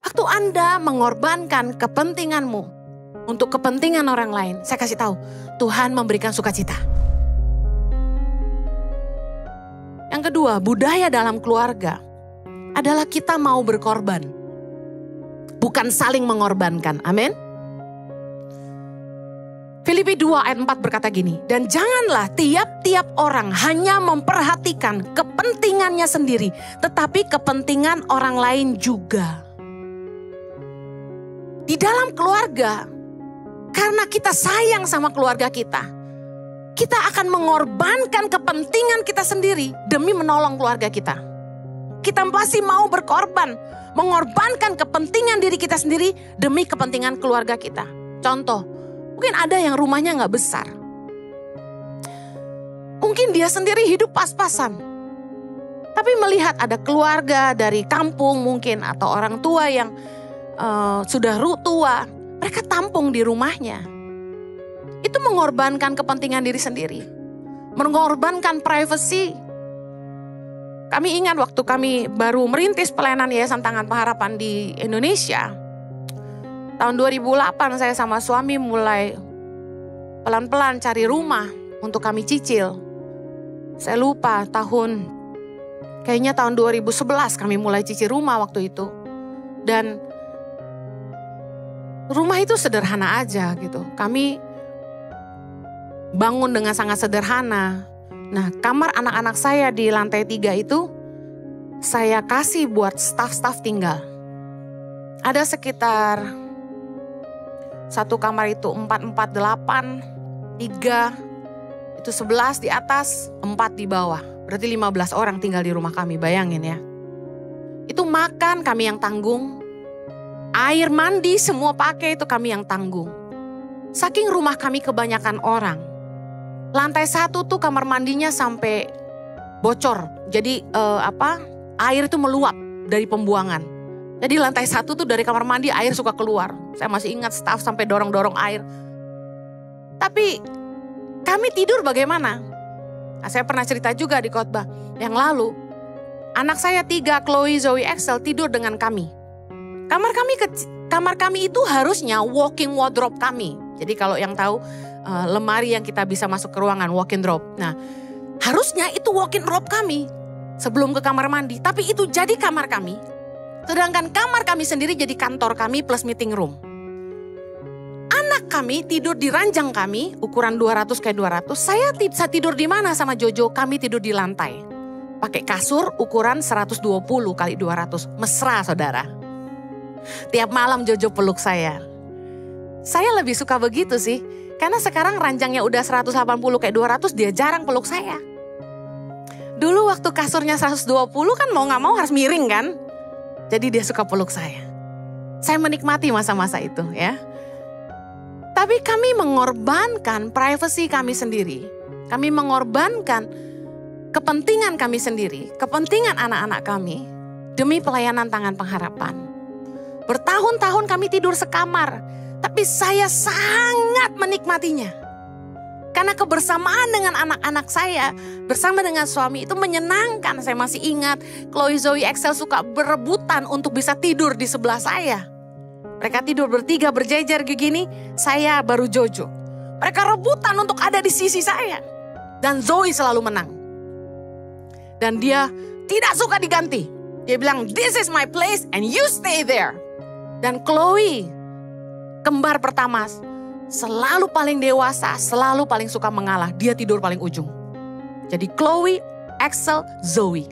Waktu Anda mengorbankan kepentinganmu untuk kepentingan orang lain, saya kasih tahu, Tuhan memberikan sukacita. Yang kedua, budaya dalam keluarga adalah kita mau berkorban, bukan saling mengorbankan. Amin. Filipi 2 ayat 4 berkata gini, dan janganlah tiap-tiap orang hanya memperhatikan kepentingannya sendiri, tetapi kepentingan orang lain juga. Di dalam keluarga, karena kita sayang sama keluarga kita akan mengorbankan kepentingan kita sendiri demi menolong keluarga kita. Kita pasti mau berkorban, mengorbankan kepentingan diri kita sendiri demi kepentingan keluarga kita. Contoh, mungkin ada yang rumahnya gak besar. Mungkin dia sendiri hidup pas-pasan. Tapi melihat ada keluarga dari kampung mungkin atau orang tua yang sudah tua, mereka tampung di rumahnya. Itu mengorbankan kepentingan diri sendiri. Mengorbankan privasi. Kami ingat waktu kami baru merintis pelayanan Yayasan Tangan Pengharapan di Indonesia. Tahun 2008 saya sama suami mulai pelan-pelan cari rumah untuk kami cicil. Saya lupa kayaknya tahun 2011 kami mulai cicil rumah waktu itu. Dan rumah itu sederhana aja gitu. Kami bangun dengan sangat sederhana. Nah, kamar anak-anak saya di lantai 3 itu saya kasih buat staf-staf tinggal. Ada sekitar satu kamar itu 4, 4, 8, 3, itu 11 di atas, 4 di bawah. Berarti 15 orang tinggal di rumah kami, bayangin ya. Itu makan kami yang tanggung, air mandi semua pakai itu kami yang tanggung. Saking rumah kami kebanyakan orang, lantai 1 tuh kamar mandinya sampai bocor. Jadi air itu meluap dari pembuangan. Jadi lantai 1 tuh dari kamar mandi air suka keluar. Saya masih ingat staf sampai dorong-dorong air. Tapi kami tidur bagaimana? Nah, saya pernah cerita juga di khotbah yang lalu. Anak saya 3, Chloe, Zoe, Axel tidur dengan kami. Kamar kami itu harusnya walk-in wardrobe kami. Jadi kalau yang tahu lemari yang kita bisa masuk ke ruangan, walk-in wardrobe. Nah, harusnya itu walk-in wardrobe kami sebelum ke kamar mandi. Tapi itu jadi kamar kami. Sedangkan kamar kami sendiri jadi kantor kami plus meeting room. Anak kami tidur di ranjang kami, ukuran 200 x 200. Saya tidur di mana sama Jojo? Kami tidur di lantai. Pakai kasur ukuran 120 x 200. Mesra saudara. Tiap malam Jojo peluk saya. Saya lebih suka begitu sih. Karena sekarang ranjangnya udah 180 x 200, dia jarang peluk saya. Dulu waktu kasurnya 120 kan mau gak mau harus miring kan. Jadi dia suka peluk saya. Saya menikmati masa-masa itu ya. Tapi kami mengorbankan privasi kami sendiri. Kami mengorbankan kepentingan kami sendiri. Kepentingan anak-anak kami. Demi pelayanan Tangan Pengharapan. Bertahun-tahun kami tidur sekamar. Tapi saya sangat menikmatinya. Karena kebersamaan dengan anak-anak saya bersama dengan suami itu menyenangkan. Saya masih ingat Chloe, Zoe, Axel suka berebutan untuk bisa tidur di sebelah saya. Mereka tidur bertiga berjejer begini, saya baru Jojo. Mereka rebutan untuk ada di sisi saya. Dan Zoe selalu menang. Dan dia tidak suka diganti. Dia bilang, this is my place and you stay there. Dan Chloe, kembar pertama, selalu paling dewasa, selalu paling suka mengalah. Dia tidur paling ujung. Jadi Chloe, Axel, Zoe.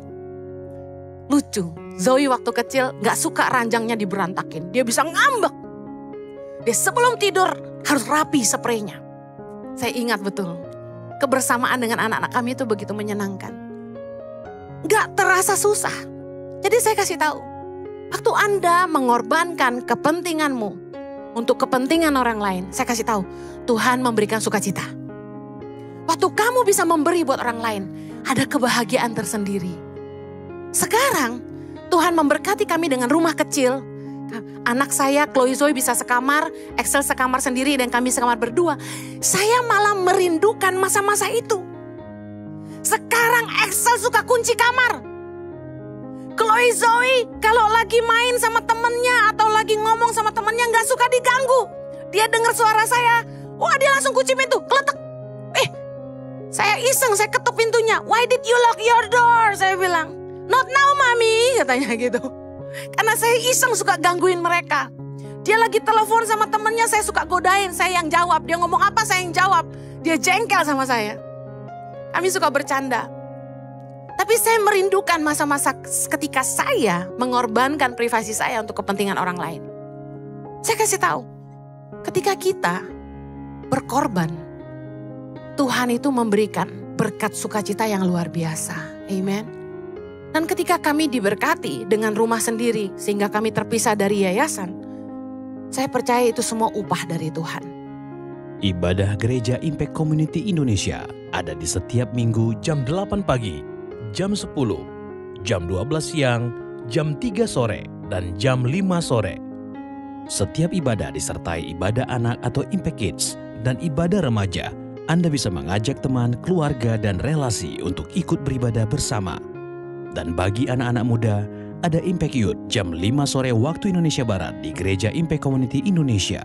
Lucu, Zoe waktu kecil gak suka ranjangnya diberantakin. Dia bisa ngambek. Dia sebelum tidur harus rapi spraynya. Saya ingat betul. Kebersamaan dengan anak-anak kami itu begitu menyenangkan. Gak terasa susah. Jadi saya kasih tahu. Waktu Anda mengorbankan kepentinganmu untuk kepentingan orang lain, saya kasih tahu, Tuhan memberikan sukacita. Waktu kamu bisa memberi buat orang lain, ada kebahagiaan tersendiri. Sekarang, Tuhan memberkati kami dengan rumah kecil. Anak saya, Chloe Zoe bisa sekamar, Axel sekamar sendiri dan kami sekamar berdua. Saya malah merindukan masa-masa itu. Sekarang Axel suka kunci kamar. Chloe Zoe kalau lagi main sama temennya atau Dia dengar suara saya. Wah, dia langsung kunci pintu, keletek. Saya iseng, saya ketuk pintunya. Why did you lock your door? Saya bilang, not now mami, katanya gitu. Karena saya iseng suka gangguin mereka. Dia lagi telepon sama temennya, saya suka godain, saya yang jawab. Dia ngomong apa, saya yang jawab. Dia jengkel sama saya. Kami suka bercanda. Tapi saya merindukan masa-masa ketika saya mengorbankan privasi saya untuk kepentingan orang lain. Saya kasih tahu, ketika kita berkorban, Tuhan itu memberikan berkat sukacita yang luar biasa. Amen. Dan ketika kami diberkati dengan rumah sendiri sehingga kami terpisah dari yayasan, saya percaya itu semua upah dari Tuhan. Ibadah Gereja Impact Community Indonesia ada di setiap minggu jam 8 pagi, jam 10, jam 12 siang, jam 3 sore, dan jam 5 sore. Setiap ibadah disertai ibadah anak atau Impact Kids dan ibadah remaja. Anda bisa mengajak teman, keluarga, dan relasi untuk ikut beribadah bersama. Dan bagi anak-anak muda, ada Impact Youth jam 5 sore waktu Indonesia Barat di Gereja Impact Community Indonesia.